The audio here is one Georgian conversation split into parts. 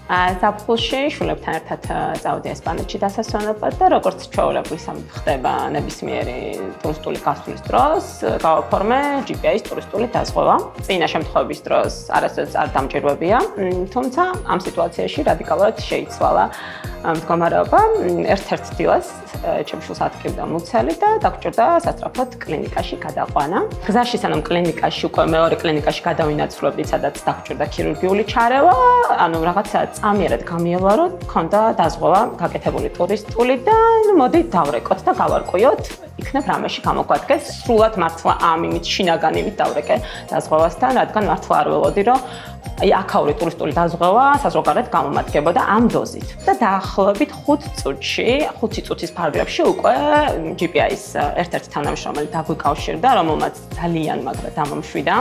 ზაფხულში შულებთან ერთად წავედი ესპანეთში დასასვენებლად და როგორც ჩვეულებრივ ხდება ნებისმიერი ტურისტული გასვლის დროს, გავაფორმე GPS ტურისტული დაზღვევა. წინა შემთხვევების დროს არასდროს არ დამჭირვებია, თუმცა ამ სიტუაციაში რადიკალურად შეიცვალა მდგომარეობა. ერთ-ერთ დილას ჩემს შულს ატკივდა მუცელი და დაგჭირდა სასწრაფოდ კლინიკაში გადაყვანა. გზაში სანამ კლინიკაში უკვე მეორე კლინიკაში გადავინაცვლებდი, სადაც დაგჭირდა ქირურგიული ჩარევა, ანუ რაღაცა წამიერად გამიელა, რომ მქონდა დაზღვევა გაკეთებული ტურისტული და მოდი დავრეკოთ და გავარკვიოთ, იქნებ რამეში გამოგვადგეს. სრულად მართლა ამ იმით შინაგანივით დავრეკე დაზღვევასთან, რადგან მართლა არ ველოდი, რომ აქაური ტურისტული დაზღვევა საზღვარგარეთ გამომადგებოდა ამ დოზით. და დაახლოებით 5 წუთის ფარგლებში უკვე GPS ერთ-ერთი თანამშრომელი დაგვიკავშირდა, რომელმაც ძალიან მაგრა დამამშვიდა.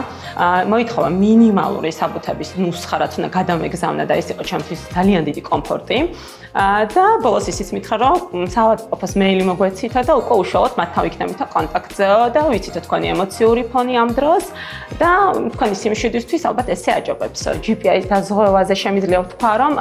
მოითხოვა მინიმალური საბუთების ნუსხა, რაც უნდა გადამეგზავნა და ეს იყო ჩემთვის ძალიან დიდი კომფორტი. და ბოლოს ისიც მითხრა, რომ საავადმყოფოს მეილი მოგვეცითო და უკვე უშუალოდ მათთან ვიქნებითო კონტაქტზეო და ვიცითო თქვენი ემოციური ფონი ამ დროს და თქვენი სიმშვიდისთვის ალბათ ესე აჯობებს. GPS დაზღვევაზე შემიძლია ვთქვა, რომ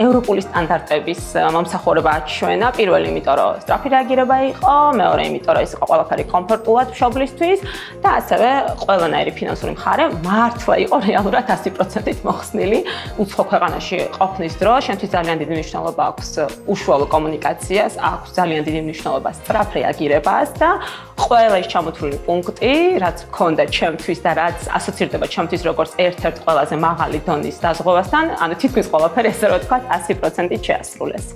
ევროპული სტანდარტების მომსახურება აჩვენა, პირველი იმიტომ, რომ სწრაფი რეაგირება იყო, მეორე იმიტომ, რომ ეს იყო ყველაფერი კომფორტულად მშობლისთვის და ასევე ყველანაირი ფინანსური მხარე მართლა იყო რეალურად 100%-ით მოხსნილი. უცხო ქვეყანაში ყოფნის დროს შემთხვევით ძალიან დიდი მნიშვნელობა აქვს უშუალო კომუნიკაციას, აქვს ძალიან დიდი მნიშვნელობა სწრაფ რეაგირებას და ყველა ის ჩამოთვლილი პუნქტი, რაც მქონდა ჩემთვის და რაც ასოცირდება ჩემთვის როგორც ერთ-ერთ ყველაზე მაღალი დონის დაზღვევასთან, ანუ თითქმის ყველაფერი ესე რომ ვთქვათ 100%-ით შეასრულეს.